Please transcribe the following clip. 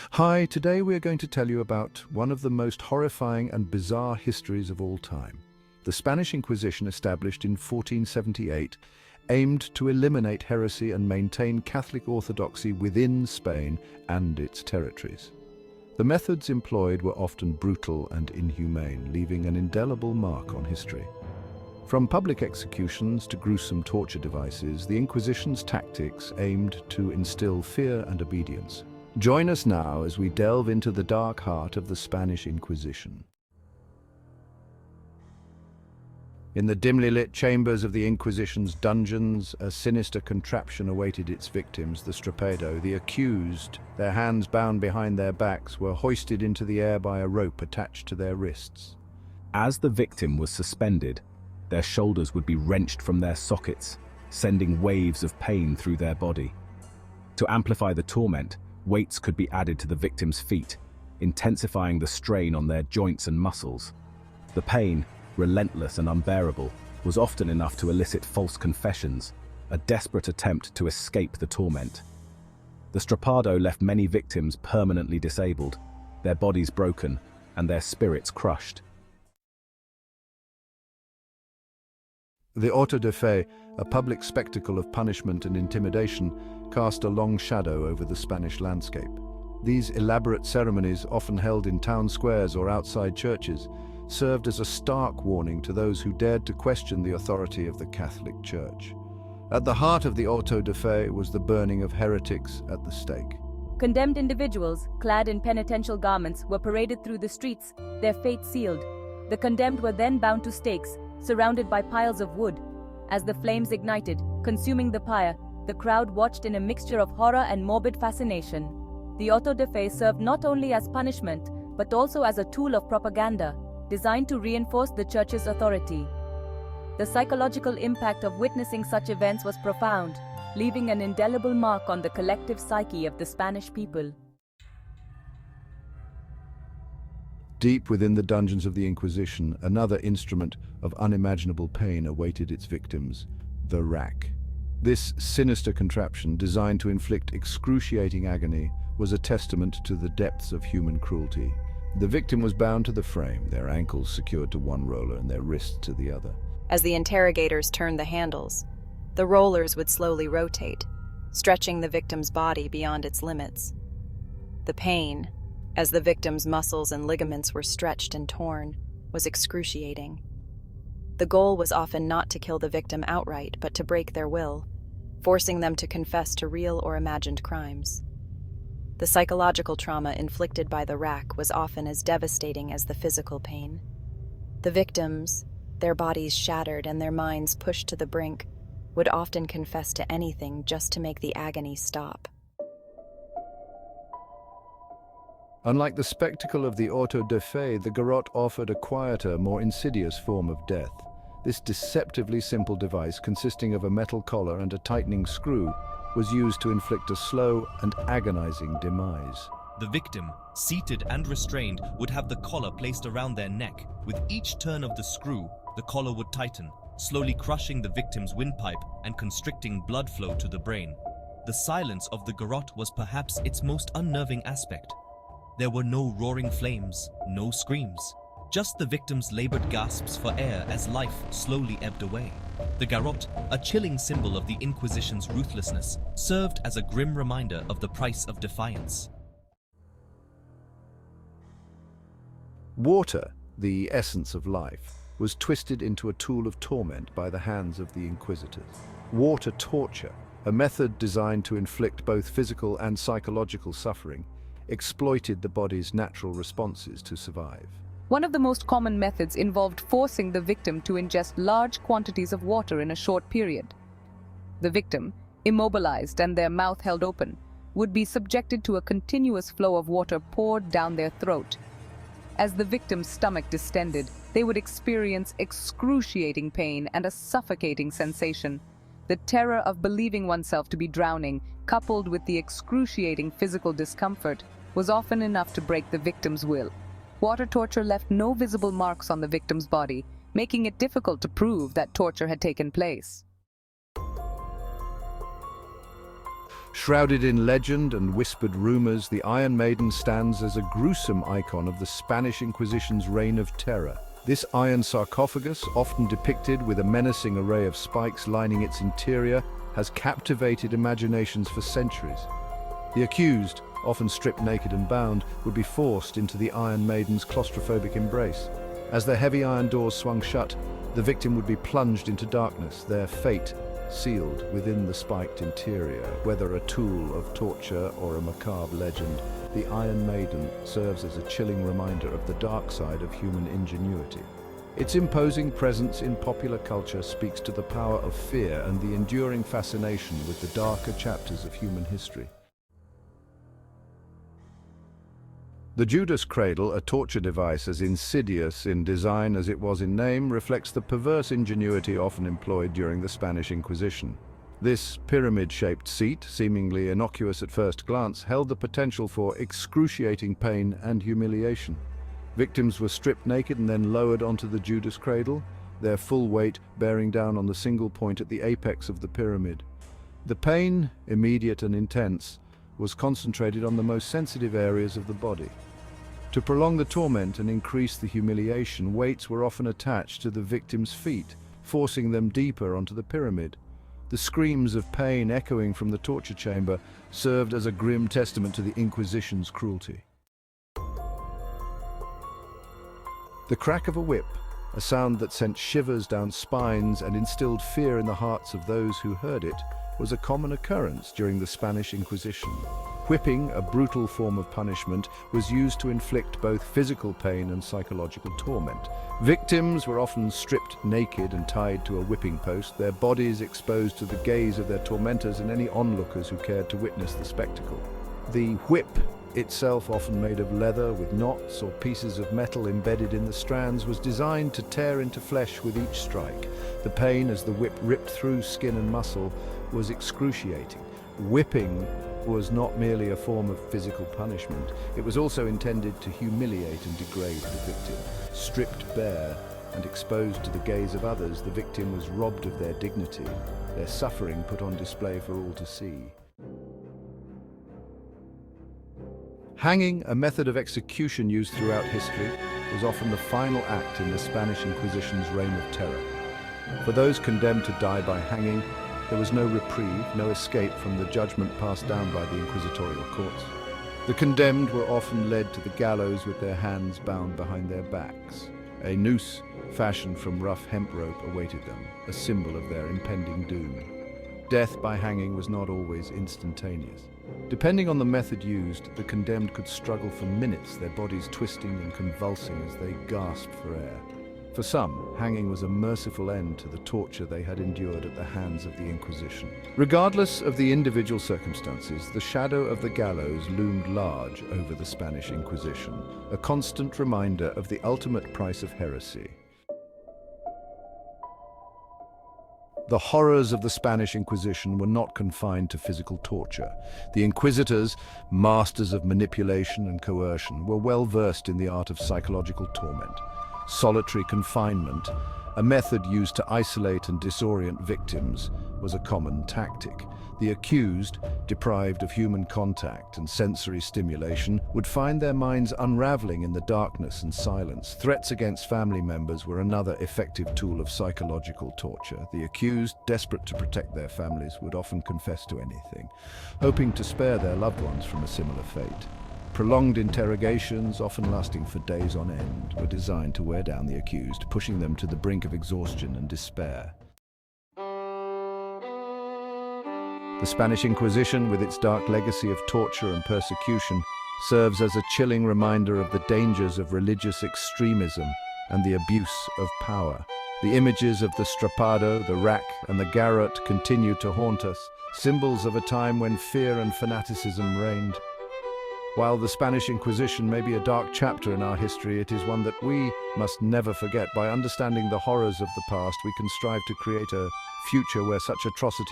Hi, today we are going to tell you about one of the most horrifying and bizarre histories of all time. The Spanish Inquisition, established in 1478, aimed to eliminate heresy and maintain Catholic orthodoxy within Spain and its territories. The methods employed were often brutal and inhumane, leaving an indelible mark on history. From public executions to gruesome torture devices, the Inquisition's tactics aimed to instill fear and obedience. Join us now as we delve into the dark heart of the Spanish Inquisition. In the dimly lit chambers of the Inquisition's dungeons, a sinister contraption awaited its victims, the Strapado. The accused, their hands bound behind their backs, were hoisted into the air by a rope attached to their wrists. As the victim was suspended, their shoulders would be wrenched from their sockets, sending waves of pain through their body. To amplify the torment, weights could be added to the victim's feet, intensifying the strain on their joints and muscles. The pain, relentless and unbearable, was often enough to elicit false confessions, a desperate attempt to escape the torment. The Strapado left many victims permanently disabled, their bodies broken and their spirits crushed. The Autodfay, a public spectacle of punishment and intimidation, cast a long shadow over the Spanish landscape. These elaborate ceremonies, often held in town squares or outside churches, served as a stark warning to those who dared to question the authority of the Catholic Church. At the heart of the Autodfay was the burning of heretics at the stake. Condemned individuals, clad in penitential garments, were paraded through the streets, their fate sealed. The condemned were then bound to stakes, surrounded by piles of wood. As the flames ignited, consuming the pyre, the crowd watched in a mixture of horror and morbid fascination. The Autodfay served not only as punishment, but also as a tool of propaganda, designed to reinforce the Church's authority. The psychological impact of witnessing such events was profound, leaving an indelible mark on the collective psyche of the Spanish people. Deep within the dungeons of the Inquisition, another instrument of unimaginable pain awaited its victims, the rack. This sinister contraption, designed to inflict excruciating agony, was a testament to the depths of human cruelty. The victim was bound to the frame, their ankles secured to one roller and their wrists to the other. As the interrogators turned the handles, the rollers would slowly rotate, stretching the victim's body beyond its limits. The pain, as the victim's muscles and ligaments were stretched and torn, was excruciating. The goal was often not to kill the victim outright, but to break their will, forcing them to confess to real or imagined crimes. The psychological trauma inflicted by the rack was often as devastating as the physical pain. The victims, their bodies shattered and their minds pushed to the brink, would often confess to anything just to make the agony stop. Unlike the spectacle of the Autodfay, the garrote offered a quieter, more insidious form of death. This deceptively simple device, consisting of a metal collar and a tightening screw, was used to inflict a slow and agonizing demise. The victim, seated and restrained, would have the collar placed around their neck. With each turn of the screw, the collar would tighten, slowly crushing the victim's windpipe and constricting blood flow to the brain. The silence of the garrote was perhaps its most unnerving aspect. There were no roaring flames, no screams, just the victim's labored gasps for air as life slowly ebbed away. The garrote, a chilling symbol of the Inquisition's ruthlessness, served as a grim reminder of the price of defiance. Water, the essence of life, was twisted into a tool of torment by the hands of the Inquisitors. Water torture, a method designed to inflict both physical and psychological suffering, exploited the body's natural responses to survive. One of the most common methods involved forcing the victim to ingest large quantities of water in a short period. The victim, immobilized and their mouth held open, would be subjected to a continuous flow of water poured down their throat. As the victim's stomach distended, they would experience excruciating pain and a suffocating sensation. The terror of believing oneself to be drowning, coupled with the excruciating physical discomfort, was often enough to break the victim's will. Water torture left no visible marks on the victim's body, making it difficult to prove that torture had taken place. Shrouded in legend and whispered rumors, the Iron Maiden stands as a gruesome icon of the Spanish Inquisition's reign of terror. This iron sarcophagus, often depicted with a menacing array of spikes lining its interior, has captivated imaginations for centuries. The accused, often stripped naked and bound, would be forced into the Iron Maiden's claustrophobic embrace. As the heavy iron doors swung shut, the victim would be plunged into darkness, their fate sealed within the spiked interior. Whether a tool of torture or a macabre legend, the Iron Maiden serves as a chilling reminder of the dark side of human ingenuity. Its imposing presence in popular culture speaks to the power of fear and the enduring fascination with the darker chapters of human history. The Judas Cradle, a torture device as insidious in design as it was in name, reflects the perverse ingenuity often employed during the Spanish Inquisition. This pyramid-shaped seat, seemingly innocuous at first glance, held the potential for excruciating pain and humiliation. Victims were stripped naked and then lowered onto the Judas Cradle, their full weight bearing down on the single point at the apex of the pyramid. The pain, immediate and intense, was concentrated on the most sensitive areas of the body. To prolong the torment and increase the humiliation, weights were often attached to the victim's feet, forcing them deeper onto the pyramid. The screams of pain echoing from the torture chamber served as a grim testament to the Inquisition's cruelty. The crack of a whip, a sound that sent shivers down spines and instilled fear in the hearts of those who heard it, was a common occurrence during the Spanish Inquisition. Whipping, a brutal form of punishment, was used to inflict both physical pain and psychological torment. Victims were often stripped naked and tied to a whipping post, their bodies exposed to the gaze of their tormentors and any onlookers who cared to witness the spectacle. The whip itself, often made of leather with knots or pieces of metal embedded in the strands, was designed to tear into flesh with each strike. The pain as the whip ripped through skin and muscle was excruciating. Whipping was not merely a form of physical punishment, it was also intended to humiliate and degrade the victim. Stripped bare and exposed to the gaze of others, the victim was robbed of their dignity, their suffering put on display for all to see. Hanging, a method of execution used throughout history, was often the final act in the Spanish Inquisition's reign of terror. For those condemned to die by hanging, there was no reprieve, no escape from the judgment passed down by the inquisitorial courts. The condemned were often led to the gallows with their hands bound behind their backs. A noose fashioned from rough hemp rope awaited them, a symbol of their impending doom. Death by hanging was not always instantaneous. Depending on the method used, the condemned could struggle for minutes, their bodies twisting and convulsing as they gasped for air. For some, hanging was a merciful end to the torture they had endured at the hands of the Inquisition. Regardless of the individual circumstances, the shadow of the gallows loomed large over the Spanish Inquisition, a constant reminder of the ultimate price of heresy. The horrors of the Spanish Inquisition were not confined to physical torture. The inquisitors, masters of manipulation and coercion, were well versed in the art of psychological torment. Solitary confinement, a method used to isolate and disorient victims, was a common tactic. The accused, deprived of human contact and sensory stimulation, would find their minds unraveling in the darkness and silence. Threats against family members were another effective tool of psychological torture. The accused, desperate to protect their families, would often confess to anything, hoping to spare their loved ones from a similar fate. Prolonged interrogations, often lasting for days on end, were designed to wear down the accused, pushing them to the brink of exhaustion and despair. The Spanish Inquisition, with its dark legacy of torture and persecution, serves as a chilling reminder of the dangers of religious extremism and the abuse of power. The images of the strappado, the rack, and the garrote continue to haunt us, symbols of a time when fear and fanaticism reigned. While the Spanish Inquisition may be a dark chapter in our history, it is one that we must never forget. By understanding the horrors of the past, we can strive to create a future where such atrocities